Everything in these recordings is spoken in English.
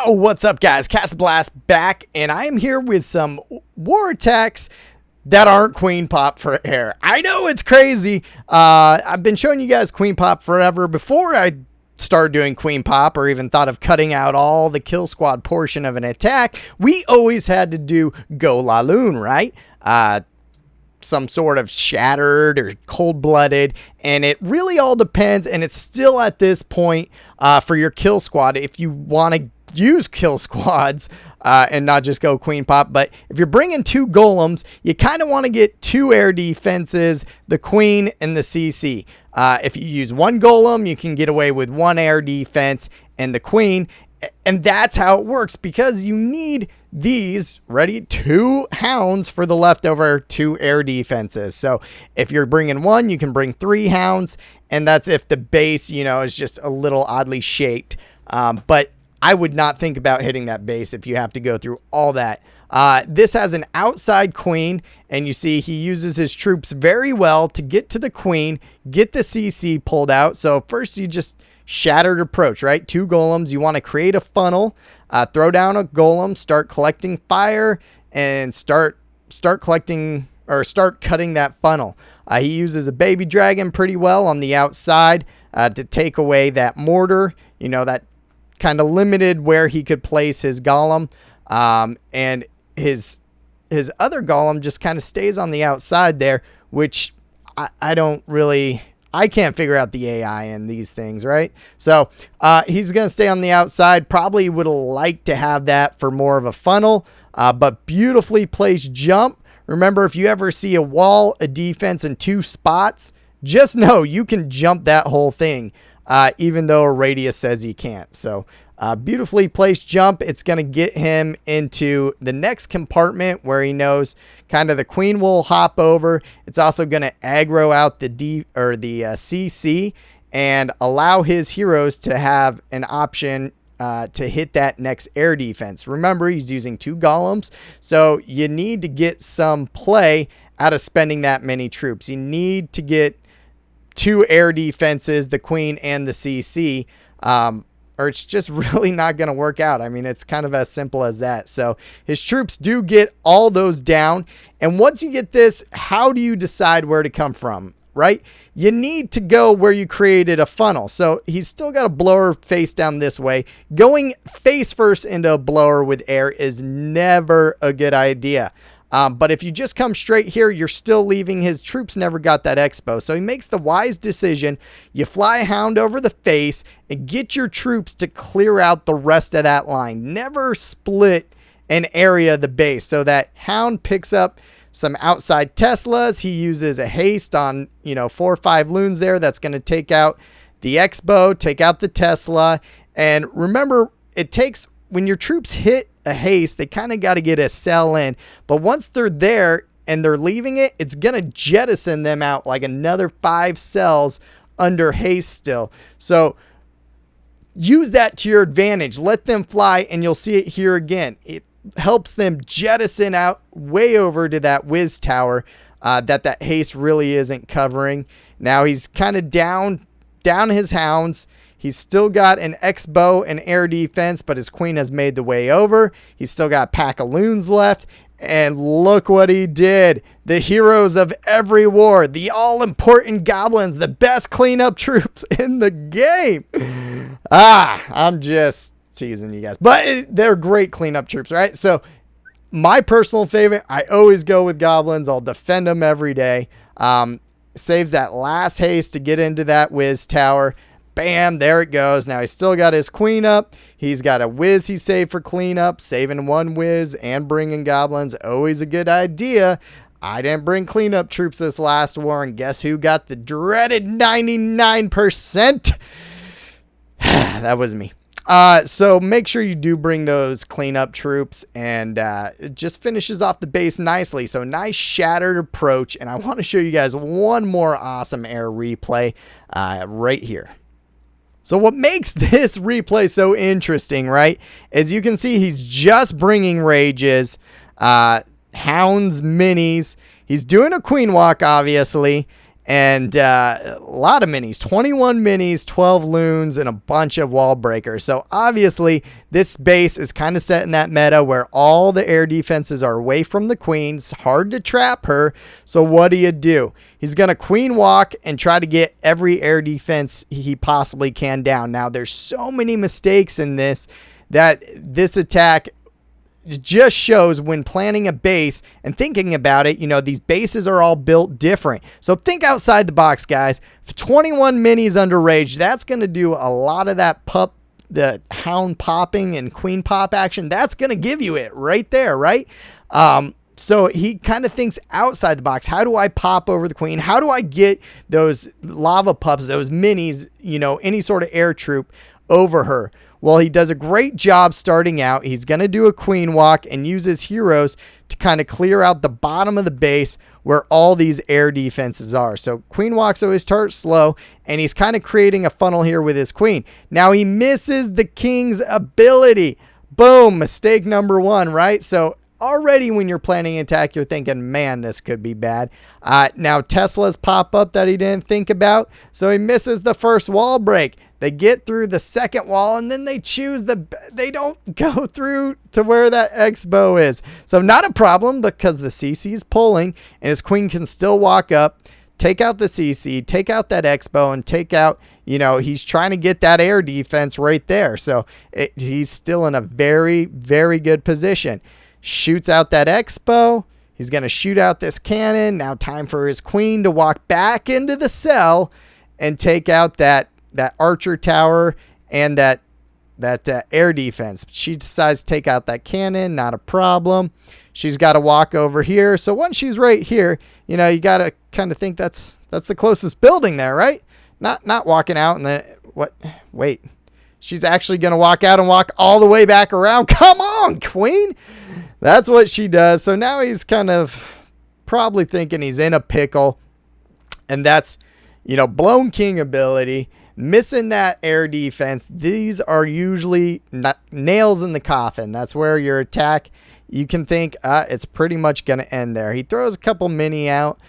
Yo, what's up guys? CastnBlast back, and I am here with some war attacks that aren't queen pop for air. I know it's crazy. I've been showing you guys queen pop forever. Before I started doing queen pop or even thought of cutting out all the kill squad portion of an attack, we always had to do go LaLoon, right? Some sort of shattered or cold-blooded, and it really all depends, and it's still at this point for your kill squad if you want to use kill squads and not just go queen pop. But if you're bringing two golems, you kind of want to get two air defenses, the queen and the CC. If you use one golem, you can get away with one air defense and the queen. And that's how it works, because you need these two hounds for the leftover two air defenses. So if you're bringing one, you can bring three hounds, and that's if the base, is just a little oddly shaped. But I would not think about hitting that base if you have to go through all that. This has an outside queen, and you see he uses his troops very well to get to the queen, get the CC pulled out. So first you just shattered approach, right? Two golems. You want to create a funnel, throw down a golem, start collecting fire, and start collecting or start cutting that funnel. He uses a baby dragon pretty well on the outside to take away that mortar. That kind of limited where he could place his golem, and his other golem just kind of stays on the outside there, which I can't figure out the AI in these things, right? So he's going to stay on the outside. Probably would have liked to have that for more of a funnel, but beautifully placed jump. Remember, if you ever see a wall, a defense, and two spots, just know you can jump that whole thing, even though a radius says you can't. So beautifully placed jump. It's going to get him into the next compartment where he knows kind of the queen will hop over. It's also going to aggro out the CC and allow his heroes to have an option to hit that next air defense. Remember, he's using two golems, so you need to get some play out of spending that many troops. You need to get two air defenses, the queen and the CC, or it's just really not going to work out. I mean, it's kind of as simple as that. So his troops do get all those down. And once you get this, how do you decide where to come from, right? You need to go where you created a funnel. So he's still got a blower face down this way. Going face first into a blower with air is never a good idea. But if you just come straight here, you're still leaving his troops never got that expo. So he makes the wise decision. You fly a hound over the face and get your troops to clear out the rest of that line. Never split an area of the base. So that hound picks up some outside Teslas. He uses a haste on, 4 or 5 loons there. That's going to take out the expo, take out the Tesla. And remember, it takes, when your troops hit a haste, they kind of got to get a cell in, but once they're there and they're leaving it, it's gonna jettison them out like another 5 cells under haste still. So use that to your advantage. Let them fly, and you'll see it here again. It helps them jettison out way over to that whiz tower that haste really isn't covering. Now he's kind of down his hounds. He's still got an X-bow and air defense, but his queen has made the way over. He's still got a pack of loons left. And look what he did. The heroes of every war, the all-important goblins, the best cleanup troops in the game. I'm just teasing you guys. But they're great cleanup troops, right? So my personal favorite, I always go with goblins. I'll defend them every day. Saves that last haste to get into that whiz tower. Bam, there it goes. Now he's still got his queen up. He's got a whiz he saved for cleanup. Saving one whiz and bringing goblins, always a good idea. I didn't bring cleanup troops this last war, and guess who got the dreaded 99%? That was me. So make sure you do bring those cleanup troops, and it just finishes off the base nicely. So nice shattered approach, and I want to show you guys one more awesome air replay right here. So what makes this replay so interesting, right? As you can see, he's just bringing rages, hounds, minis. He's doing a queen walk, obviously, and a lot of minis, 21 minis, 12 loons, and a bunch of wall breakers. So obviously this base is kind of set in that meta where all the air defenses are away from the queen. It's hard to trap her. So what do? He's going to queen walk and try to get every air defense he possibly can down. Now there's so many mistakes in this that this attack just shows when planning a base and thinking about it, these bases are all built different. So think outside the box, guys. 21 minis under rage, that's going to do a lot of that the hound popping and queen pop action. That's going to give you it right there, right? So he kind of thinks outside the box. How do I pop over the queen? How do I get those lava pups, those minis, any sort of air troop over her? Well, he does a great job starting out. He's going to do a queen walk and use his heroes to kind of clear out the bottom of the base where all these air defenses are. So queen walks always start slow, and he's kind of creating a funnel here with his queen. Now he misses the king's ability. Boom, mistake number one, right? So already when you're planning an attack, you're thinking, man, this could be bad. Now Teslas pop up that he didn't think about, so he misses the first wall break. They get through the second wall, and then they choose they don't go through to where that X-bow is. So not a problem because the CC is pulling, and his queen can still walk up, take out the CC, take out that X-bow, and take out, he's trying to get that air defense right there. So he's still in a very, very good position. Shoots out that X-bow. He's going to shoot out this cannon. Now time for his queen to walk back into the cell and take out that archer tower and that air defense. She decides to take out that cannon. Not a problem. She's got to walk over here. So once she's right here, you got to kind of think that's the closest building there, right? Not walking out and then what? Wait. She's actually going to walk out and walk all the way back around. Come on, queen. That's what she does. So now he's kind of probably thinking he's in a pickle. And that's, blown king ability. Missing that air defense. These are usually nails in the coffin. That's where your attack, you can think it's pretty much going to end there. He throws a couple mini out,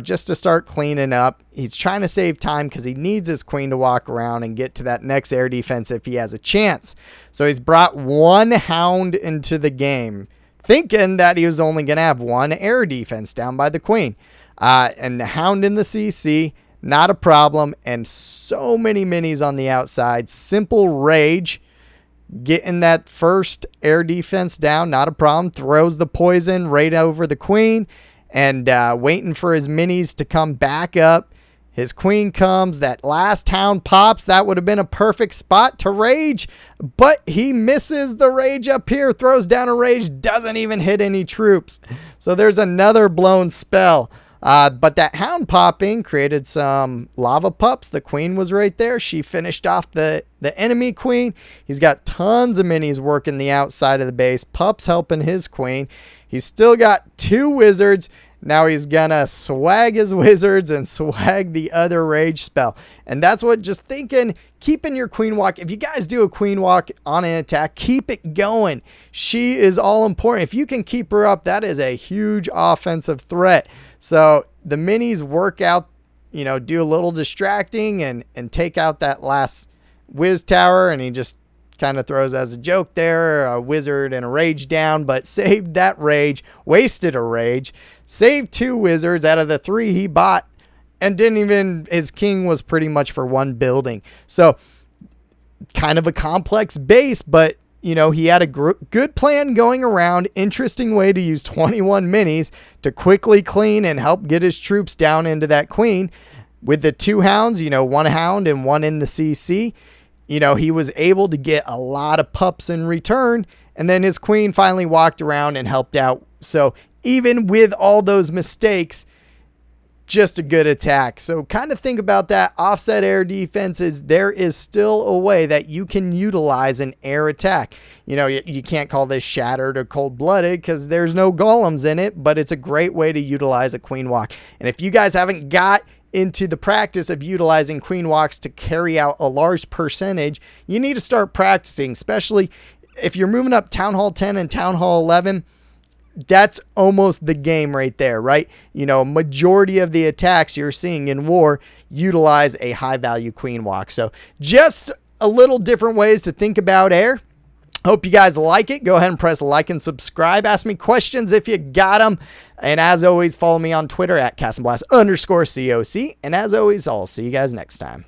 just to start cleaning up. He's trying to save time because he needs his queen to walk around and get to that next air defense if he has a chance. So he's brought one hound into the game, thinking that he was only going to have one air defense down by the queen. And the hound in the CC, not a problem. And so many minis on the outside. Simple rage. Getting that first air defense down, not a problem. Throws the poison right over the queen. And waiting for his minis to come back up. His queen comes. That last hound pops. That would have been a perfect spot to rage. But he misses the rage up here. Throws down a rage. Doesn't even hit any troops. So there's another blown spell. But that hound popping created some lava pups. The queen was right there. She finished off the enemy queen. He's got tons of minis working the outside of the base. Pups helping his queen. He's still got two wizards. Now he's gonna swag his wizards and swag the other rage spell. And that's what, just thinking, keeping your queen walk. If you guys do a queen walk on an attack, keep it going. She is all important. If you can keep her up, that is a huge offensive threat. So the minis work out, do a little distracting and take out that last whiz tower. And he just kind of throws as a joke there, a wizard and a rage down, but saved that rage, wasted a rage, saved two wizards out of the three he bought, and his king was pretty much for one building. So kind of a complex base, but he had a good plan going around. Interesting way to use 21 minis to quickly clean and help get his troops down into that queen. With the two hounds, one hound and one in the CC, he was able to get a lot of pups in return. And then his queen finally walked around and helped out. So even with all those mistakes, just a good attack. So kind of think about that. Offset air defenses, there is still a way that you can utilize an air attack. You can't call this shattered or cold-blooded because there's no golems in it, but it's a great way to utilize a queen walk. And if you guys haven't got into the practice of utilizing queen walks to carry out a large percentage, you need to start practicing, especially if you're moving up Town Hall 10 and Town Hall 11. that's almost the game right there, right? You know, majority of the attacks you're seeing in war utilize a high value queen walk. So just a little different ways to think about air. Hope you guys like it. Go ahead and press like and subscribe. Ask me questions if you got them. And as always, follow me on Twitter at CastnBlastCOC. And as always, I'll see you guys next time.